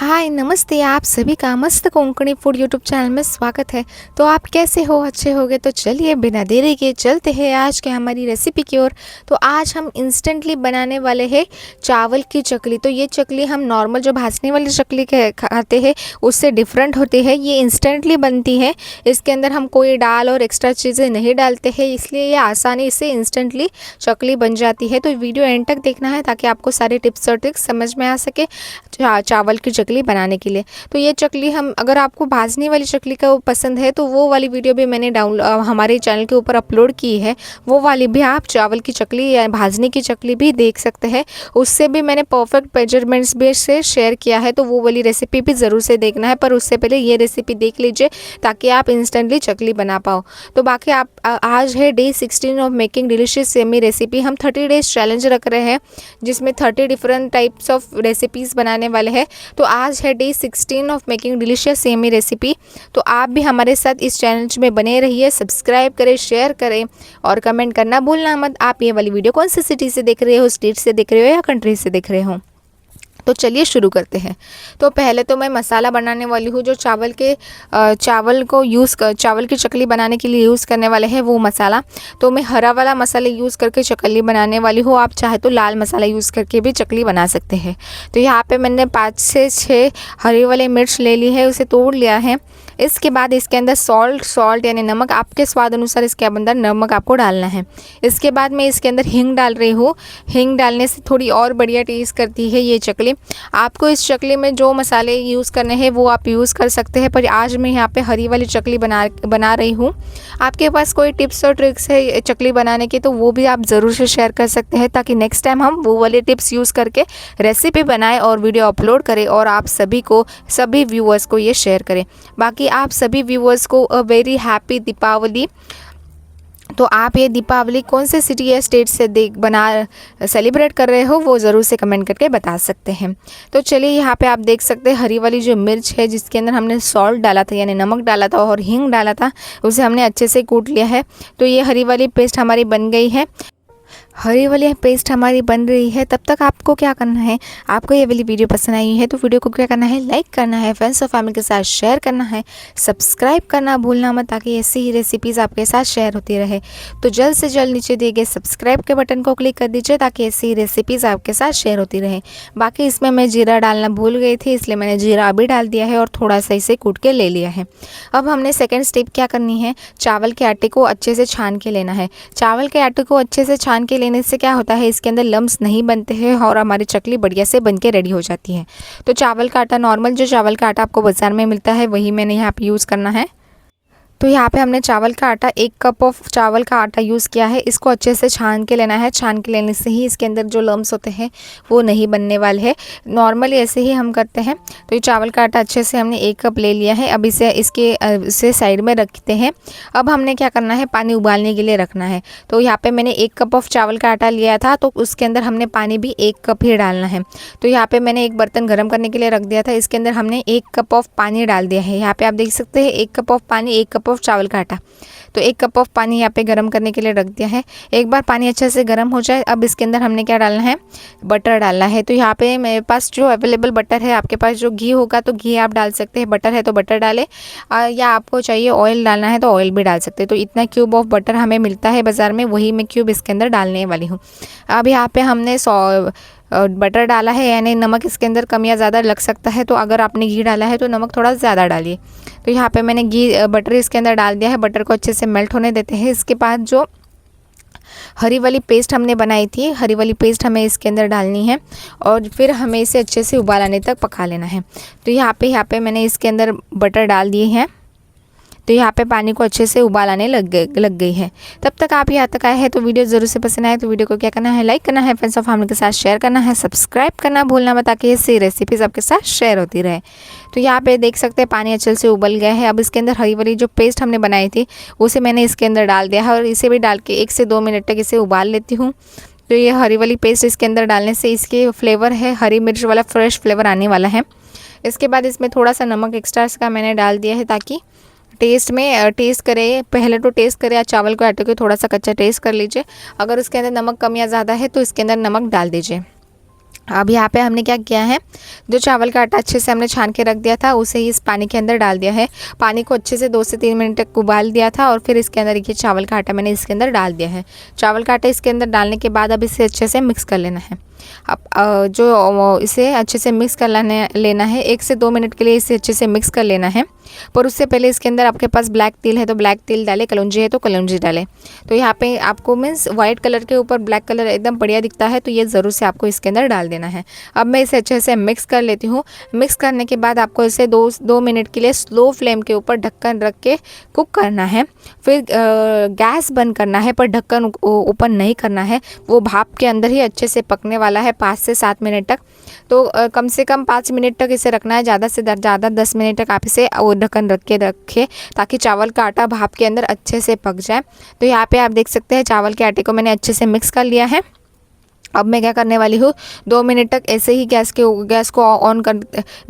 हाय नमस्ते, आप सभी का मस्त कोंकणी फूड यूट्यूब चैनल में स्वागत है। तो आप कैसे हो? अच्छे होगे तो चलिए बिना देरी के चलते हैं आज के हमारी रेसिपी की ओर। तो आज हम इंस्टेंटली बनाने वाले हैं चावल की चकली। तो ये चकली हम नॉर्मल जो भाजने वाली चकली खाते हैं उससे डिफरेंट होती है। ये इंस्टेंटली बनती है, इसके अंदर हम कोई दाल और एक्स्ट्रा चीज़ें नहीं डालते हैं, इसलिए ये आसानी से इंस्टेंटली चकली बन जाती है। तो वीडियो एंड तक देखना है ताकि आपको सारे टिप्स और ट्रिक्स समझ में आ सके चावल की चकली बनाने के लिए। तो ये चकली हम, अगर आपको भाजने वाली चकली का पसंद है तो वो वाली वीडियो भी मैंने हमारे चैनल के ऊपर अपलोड की है। वो वाली भी आप चावल की चकली या भाजने की चकली भी देख सकते हैं। उससे भी मैंने परफेक्ट मेजरमेंट्स भी से शेयर किया है, तो वो वाली रेसिपी भी ज़रूर से देखना है। पर उससे पहले ये रेसिपी देख लीजिए ताकि आप इंस्टेंटली चकली बना पाओ। तो बाकी आप आज है day 16 of making delicious semi recipe. हम 30 डेज चैलेंज रख रहे हैं जिसमें 30 डिफरेंट टाइप्स ऑफ रेसिपीज़ बनाने वाले हैं। तो आज है day 16 of making delicious semi recipe. तो आप भी हमारे साथ इस चैलेंज में बने रहिए, सब्सक्राइब करें, शेयर करें और कमेंट करना भूलना मत। आप ये वाली वीडियो कौन सी सिटी से देख रहे हो, स्टेट से देख रहे हो या कंट्री से देख रहे हो। तो चलिए शुरू करते हैं। तो पहले तो मैं मसाला बनाने वाली हूँ जो चावल की चकली बनाने के लिए यूज़ करने वाले हैं वो मसाला। तो मैं हरा वाला मसाला यूज़ करके चकली बनाने वाली हूँ। आप चाहे तो लाल मसाला यूज़ करके भी चकली बना सकते हैं। तो यहाँ पे मैंने 5 से 6 हरी वाली मिर्च ले ली है, उसे तोड़ लिया है। इसके बाद इसके अंदर सॉल्ट यानी नमक, आपके स्वाद अनुसार इसके अंदर नमक आपको डालना है। इसके बाद मैं इसके अंदर हींग डाल रही हूँ। हींग डालने से थोड़ी और बढ़िया टेस्ट करती है ये चकली। आपको इस चकली में जो मसाले यूज़ करने हैं वो आप यूज़ कर सकते हैं, पर आज मैं यहाँ पे हरी वाली चकली बना रही हूँ। आपके पास कोई टिप्स और ट्रिक्स है चकली बनाने की तो वो भी आप ज़रूर से शेयर कर सकते हैं, ताकि नेक्स्ट टाइम हम वो वाले टिप्स यूज़ करके रेसिपी बनाएं और वीडियो अपलोड करें और आप सभी व्यूअर्स को ये शेयर करें। बाकी आप सभी व्यूअर्स को अ वेरी हैप्पी दीपावली। तो आप ये दीपावली कौन से सिटी या स्टेट से सेलिब्रेट कर रहे हो वो ज़रूर से कमेंट करके बता सकते हैं। तो चलिए यहाँ पे आप देख सकते हैं हरी वाली जो मिर्च है जिसके अंदर हमने सॉल्ट डाला था यानी नमक डाला था और हींग डाला था, उसे हमने अच्छे से कूट लिया है। तो ये हरी वाली पेस्ट हमारी बन गई है। हरी वाली पेस्ट हमारी बन रही है। तब तक आपको क्या करना है, आपको ये वाली वीडियो पसंद आई है तो वीडियो को क्या करना है, लाइक करना है, फ्रेंड्स और फैमिली के साथ शेयर करना है, सब्सक्राइब करना भूलना मत ताकि ऐसी ही रेसिपीज़ आपके साथ शेयर होती रहे। तो जल्द से जल्द नीचे दिए गए सब्सक्राइब के बटन को क्लिक कर दीजिए ताकि ऐसी ही रेसिपीज़ आपके साथ शेयर होती रहे। बाकी इसमें मैं जीरा डालना भूल गई थी, इसलिए मैंने जीरा अभी डाल दिया है और थोड़ा सा इसे कूट के ले लिया है। अब हमने सेकेंड स्टेप क्या करनी है, चावल के आटे को अच्छे से छान के लेना है। चावल के आटे को अच्छे से छान के लेने से क्या होता है, इसके अंदर लम्स नहीं बनते हैं और हमारी चकली बढ़िया से बन के रेडी हो जाती है। तो चावल का आटा, नॉर्मल जो चावल का आटा आपको बाजार में मिलता है वही मैंने यहाँ पे यूज़ करना है। तो यहाँ पे हमने चावल का आटा 1 कप ऑफ चावल का आटा यूज़ किया है। इसको अच्छे से छान के लेना है। छान के लेने से ही इसके अंदर जो लम्स होते हैं वो नहीं बनने वाले हैं। नॉर्मली ऐसे ही हम करते हैं। तो ये चावल का आटा अच्छे से हमने 1 कप ले लिया है। अब इसे साइड में रखते हैं। अब हमने क्या करना है, पानी उबालने के लिए रखना है। तो यहाँ पर मैंने 1 कप ऑफ चावल का आटा लिया था तो उसके अंदर हमने पानी भी 1 कप ही डालना है। तो यहाँ पर मैंने एक बर्तन गर्म करने के लिए रख दिया था, इसके अंदर हमने 1 कप ऑफ पानी डाल दिया है। यहाँ पर आप देख सकते हैं 1 कप ऑफ पानी, 1 कप ऑफ चावल का आटा। तो 1 कप ऑफ पानी यहाँ पे गर्म करने के लिए रख दिया है। एक बार पानी अच्छे से गर्म हो जाए, अब इसके अंदर हमने क्या डालना है, बटर डालना है। तो यहाँ पे मेरे पास जो अवेलेबल बटर है, आपके पास जो घी होगा तो घी आप डाल सकते हैं, बटर है तो बटर डालें, या आपको चाहिए ऑयल डालना है तो ऑयल भी डाल सकते हैं। तो इतना क्यूब ऑफ बटर हमें मिलता है बाज़ार में, वही मैं क्यूब इसके अंदर डालने वाली हूँ। अब यहाँ पे हमने बटर डाला है, यानी नमक इसके अंदर कम या ज़्यादा लग सकता है, तो अगर आपने घी डाला है तो नमक थोड़ा ज़्यादा डालिए। तो यहाँ पे मैंने बटर इसके अंदर डाल दिया है। बटर को अच्छे से मेल्ट होने देते हैं। इसके बाद जो हरी वाली पेस्ट हमने बनाई थी, हरी वाली पेस्ट हमें इसके अंदर डालनी है और फिर हमें इसे अच्छे से उबाल आने तक पका लेना है। तो यहाँ पे मैंने इसके अंदर बटर डाल दिए हैं। तो यहाँ पे पानी को अच्छे से उबाल आने लग गई है। तब तक आप यहाँ तक आए हैं तो वीडियो ज़रूर से पसंद आए तो वीडियो को क्या करना है, लाइक करना है, फ्रेंड्स और फैमिली के साथ शेयर करना है, सब्सक्राइब करना भूलना मत ताकि ऐसी रेसिपीज़ आपके साथ शेयर होती रहे। तो यहाँ पे देख सकते हैं पानी अच्छे से उबल गया है। अब इसके अंदर हरी वाली जो पेस्ट हमने बनाई थी उसे मैंने इसके अंदर डाल दिया है और इसे भी डाल के 1 से 2 मिनट तक इसे उबाल लेती हूँ। तो ये हरी वाली पेस्ट इसके अंदर डालने से इसके फ्लेवर है, हरी मिर्च वाला फ्रेश फ्लेवर आने वाला है। इसके बाद इसमें थोड़ा सा नमक एक्स्ट्रा का मैंने डाल दिया है ताकि टेस्ट करें, पहले तो टेस्ट करें, चावल को आटे को थोड़ा सा कच्चा टेस्ट कर लीजिए। अगर उसके अंदर नमक कम या ज़्यादा है तो इसके अंदर नमक डाल दीजिए। अब यहाँ पे हमने क्या किया है, जो चावल का आटा अच्छे से हमने छान के रख दिया था उसे ही इस पानी के अंदर डाल दिया है। पानी को अच्छे से 2 से 3 मिनट तक उबाल दिया था और फिर इसके अंदर ये चावल का आटा मैंने इसके अंदर डाल दिया है। चावल का आटा इसके अंदर डालने के बाद अब इसे अच्छे से मिक्स कर लेना है। अब जो इसे अच्छे से मिक्स कर लेना है, 1 से 2 मिनट के लिए इसे अच्छे से मिक्स कर लेना है। पर उससे पहले इसके अंदर आपके पास ब्लैक तिल है तो ब्लैक तिल डालें, कलौंजी है तो कलौंजी डालें। तो यहाँ पे आपको मीन्स वाइट कलर के ऊपर ब्लैक कलर एकदम बढ़िया दिखता है तो ये ज़रूर से आपको इसके अंदर डाल देना है। अब मैं इसे अच्छे से मिक्स कर लेती हूँ। मिक्स करने के बाद आपको इसे 2 मिनट के लिए स्लो फ्लेम के ऊपर ढक्कन रख के कुक करना है। फिर गैस बंद करना है, पर ढक्कन ओपन नहीं करना है, वो भाप के अंदर ही अच्छे से पकने वाला है 5 से 7 मिनट तक। तो कम से कम 5 मिनट तक इसे रखना है, ज़्यादा से ज़्यादा 10 मिनट तक आप इसे ढक्कन रखें ताकि चावल का आटा भाप के अंदर अच्छे से पक जाए। तो यहाँ पे आप देख सकते हैं चावल के आटे को मैंने अच्छे से मिक्स कर लिया है। अब मैं क्या करने वाली हूँ, 2 मिनट तक ऐसे ही गैस को ऑन कर,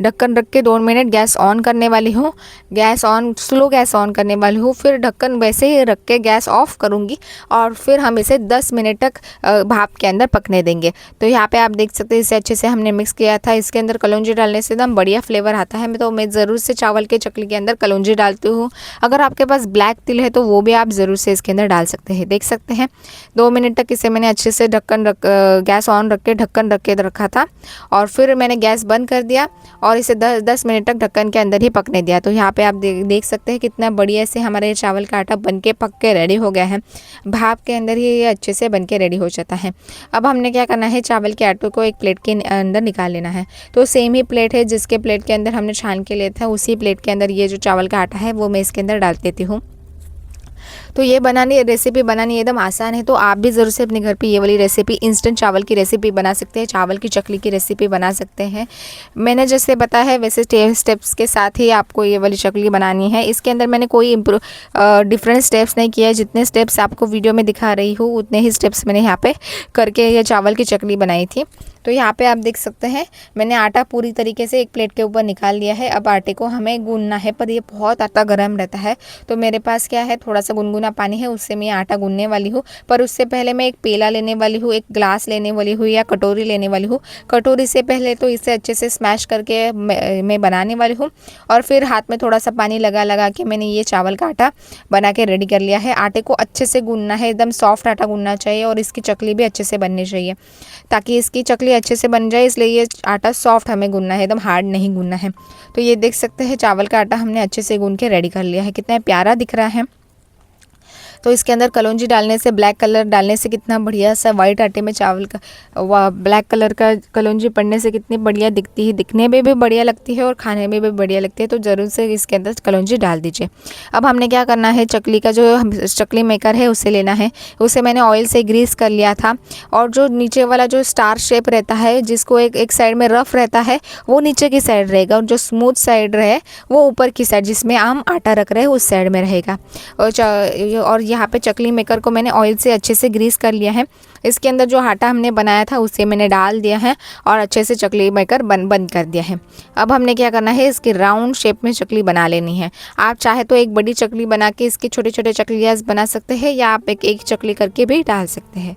ढक्कन रख के 2 मिनट गैस ऑन करने वाली हूँ। स्लो गैस ऑन करने वाली हूँ। फिर ढक्कन वैसे ही रख के गैस ऑफ करूँगी और फिर हम इसे 10 मिनट तक भाप के अंदर पकने देंगे। तो यहाँ पे आप देख सकते हैं इसे अच्छे से हमने मिक्स किया था। इसके अंदर कलौंजी डालने से एकदम बढ़िया फ्लेवर आता है। तो मैं ज़रूर से चावल के चकली के अंदर कलौंजी डालती हूँ। अगर आपके पास ब्लैक तिल है तो वो भी आप ज़रूर से इसके अंदर डाल सकते हैं। देख सकते हैं 2 मिनट तक इसे मैंने अच्छे से गैस ऑन रख के ढक्कन रख के रखा था और फिर मैंने गैस बंद कर दिया और इसे 10 मिनट तक ढक्कन के अंदर ही पकने दिया। तो यहाँ पे आप देख सकते हैं कितना बढ़िया से हमारे चावल का आटा बन के पक के रेडी हो गया है। भाप के अंदर ही ये अच्छे से बन के रेडी हो जाता है। अब हमने क्या करना है, चावल के आटे को एक प्लेट के अंदर निकाल लेना है। तो सेम ही प्लेट है जिसके प्लेट के अंदर हमने छान के लिया था, उसी प्लेट के अंदर ये जो चावल का आटा है वो मैं इसके अंदर डाल देती हूँ। तो ये रेसिपी बनानी एकदम आसान है। तो आप भी ज़रूर से अपने घर पे ये वाली रेसिपी, इंस्टेंट चावल की रेसिपी बना सकते हैं, चावल की चकली की रेसिपी बना सकते हैं। मैंने जैसे बताया है वैसे स्टेप्स के साथ ही आपको ये वाली चकली बनानी है। इसके अंदर मैंने कोई डिफरेंट स्टेप्स नहीं किया है। जितने स्टेप्स आपको वीडियो में दिखा रही हूँ उतने ही स्टेप्स मैंने यहाँ पे करके ये चावल की चकली बनाई थी। तो यहाँ पे आप देख सकते हैं मैंने आटा पूरी तरीके से एक प्लेट के ऊपर निकाल लिया है। अब आटे को हमें गूंदना है, पर ये बहुत आटा गर्म रहता है। तो मेरे पास क्या है, थोड़ा सा गुनगुना पानी है, उससे मैं आटा गूंदने वाली हूँ। पर उससे पहले मैं एक पेला लेने वाली हूँ, एक ग्लास लेने वाली हूँ या कटोरी लेने वाली हूँ। कटोरी से पहले तो इसे अच्छे से स्मैश करके मैं बनाने वाली हूँ और फिर हाथ में थोड़ा सा पानी लगा के मैंने ये चावल का आटा बना के रेडी कर लिया है। आटे को अच्छे से गूंदना है, एकदम सॉफ्ट आटा गूंदना चाहिए और इसकी चकली भी अच्छे से बननी चाहिए ताकि इसकी चकली अच्छे से बन जाए। इसलिए ये आटा सॉफ्ट हमें गूंदना है, एकदम हार्ड नहीं गूंदना है। तो ये देख सकते हैं चावल का आटा हमने अच्छे से गूंद के रेडी कर लिया है। कितना प्यारा दिख रहा है। तो इसके अंदर कलौंजी डालने से, ब्लैक कलर डालने से कितना बढ़िया सा वाइट आटे में चावल का ब्लैक कलर का कलौंजी पड़ने से कितनी बढ़िया दिखती है, दिखने में भी बढ़िया लगती है और खाने में भी बढ़िया लगती है। तो ज़रूर से इसके अंदर कलौंजी डाल दीजिए। अब हमने क्या करना है, चकली का जो चकली मेकर है उसे लेना है। उसे मैंने ऑयल से ग्रीस कर लिया था और जो नीचे वाला जो स्टार शेप रहता है जिसको एक साइड में रफ रहता है वो नीचे की साइड रहेगा और जो स्मूथ साइड रहे वो ऊपर की साइड जिसमें हम आटा रख रहे हैं उस साइड में रहेगा। और यहाँ पे चकली मेकर को मैंने ऑयल से अच्छे से ग्रीस कर लिया है। इसके अंदर जो आटा हमने बनाया था उसे मैंने डाल दिया है और अच्छे से चकली मेकर बंद कर दिया है। अब हमने क्या करना है, इसकी राउंड शेप में चकली बना लेनी है। आप चाहे तो एक बड़ी चकली बना के इसके छोटे छोटे चकलियाँ बना सकते हैं या आप एक चकली करके भी डाल सकते हैं।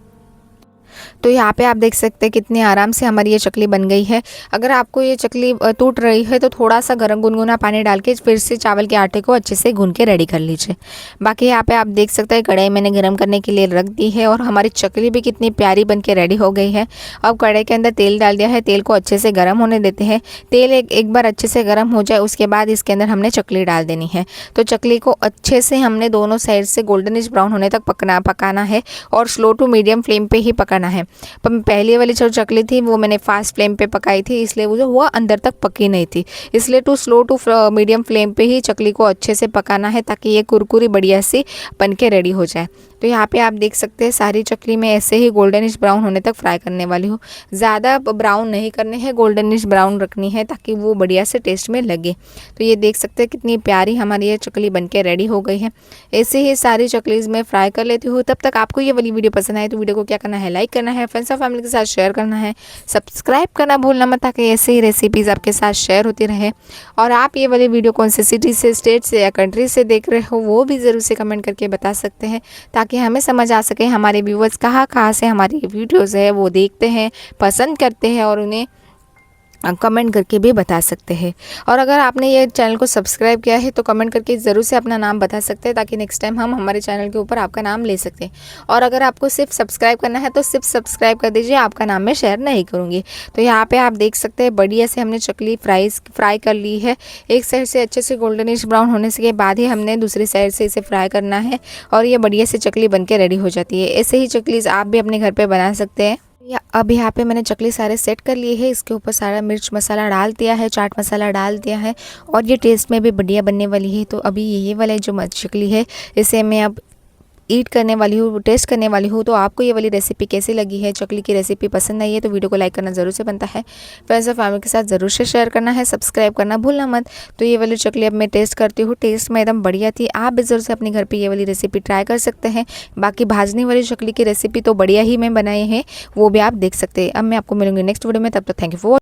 तो यहाँ पे आप देख सकते हैं कितनी आराम से हमारी ये चकली बन गई है। अगर आपको ये चकली टूट रही है तो थोड़ा सा गर्म गुनगुना पानी डाल के फिर से चावल के आटे को अच्छे से गूंद के रेडी कर लीजिए। बाकी यहाँ पे आप देख सकते हैं कढ़ाई मैंने गर्म करने के लिए रख दी है और हमारी चकली भी कितनी प्यारी बन के रेडी हो गई है। अब कढ़ाई के अंदर तेल डाल दिया है, तेल को अच्छे से गर्म होने देते हैं। तेल एक बार अच्छे से गर्म हो जाए उसके बाद इसके अंदर हमने चकली डाल देनी है। तो चकली को अच्छे से हमने दोनों साइड से गोल्डनिश ब्राउन होने तक पकाना है और स्लो टू मीडियम फ्लेम पे ही पकाना है। पर पहले वाली जो चकली थी वो मैंने फास्ट फ्लेम पे पकाई थी, इसलिए वो अंदर तक पकी नहीं थी। इसलिए स्लो टू मीडियम फ्लेम पे ही चकली को अच्छे से पकाना है ताकि ये कुरकुरी बढ़िया सी बन के रेडी हो जाए। तो यहाँ पे आप देख सकते हैं सारी चकली में ऐसे ही गोल्डनिश ब्राउन होने तक फ्राई करने वाली हूँ। ज़्यादा ब्राउन नहीं करने हैं, गोल्डनिश ब्राउन रखनी है ताकि वो बढ़िया से टेस्ट में लगे। तो ये देख सकते हैं कितनी प्यारी हमारी ये चकली बन के रेडी हो गई है। ऐसे ही सारी चकलीज़ में फ्राई कर लेती हूँ। तब तक आपको ये वाली वीडियो पसंद आए तो वीडियो को क्या करना है, लाइक लाइक करना है, फ्रेंड्स और फैमिली के साथ शेयर करना है, सब्सक्राइब करना भूलना मत, ताकि ऐसे ही रेसिपीज़ आपके साथ शेयर होती रहे। और आप ये वाली वीडियो कौन से सिटी से, स्टेट से या कंट्री से देख रहे हो वो भी ज़रूर से कमेंट करके बता सकते हैं, ताकि हमें समझ आ सके हमारे व्यूवर्स कहाँ कहाँ से हमारी वीडियोज़ है वो देखते हैं, पसंद करते हैं, और उन्हें कमेंट करके भी बता सकते हैं। और अगर आपने ये चैनल को सब्सक्राइब किया है तो कमेंट करके ज़रूर से अपना नाम बता सकते हैं, ताकि नेक्स्ट टाइम हम हमारे चैनल के ऊपर आपका नाम ले सकते हैं। और अगर आपको सिर्फ सब्सक्राइब करना है तो सिर्फ सब्सक्राइब कर दीजिए, आपका नाम मैं शेयर नहीं करूँगी। तो यहाँ पे आप देख सकते हैं बढ़िया से हमने चकली फ्राई कर ली है। एक साइड से अच्छे से गोल्डनिश ब्राउन होने के बाद ही हमने दूसरी साइड से इसे फ्राई करना है, और ये बढ़िया से चकली बन के रेडी हो जाती है। ऐसे ही चकलीज आप भी अपने घर पर बना सकते हैं। अब यहाँ पे मैंने चकली सारे सेट कर लिए है, इसके ऊपर सारा मिर्च मसाला डाल दिया है, चाट मसाला डाल दिया है, और ये टेस्ट में भी बढ़िया बनने वाली है। तो अभी ये वाला जो चकली है इसे मैं अब ईट करने वाली हूँ, टेस्ट करने वाली हूँ। तो आपको ये वाली रेसिपी कैसी लगी है, चकली की रेसिपी पसंद आई है तो वीडियो को लाइक करना ज़रूर से बनता है, फ्रेंड्स और फैमिली के साथ ज़रूर से शेयर करना है, सब्सक्राइब करना भूलना मत। तो ये वाली चकली अब मैं टेस्ट करती हूँ, टेस्ट में एकदम बढ़िया थी। आप भी ज़रूर से अपने घर पर ये वाली रेसिपी ट्राई कर सकते हैं। बाकी भाजने वाली चकली की रेसिपी तो बढ़िया ही मैं बनाई है, वो भी आप देख सकते हैं। अब मैं आपको मिलूंगी नेक्स्ट वीडियो में, तब तक थैंक यू फॉर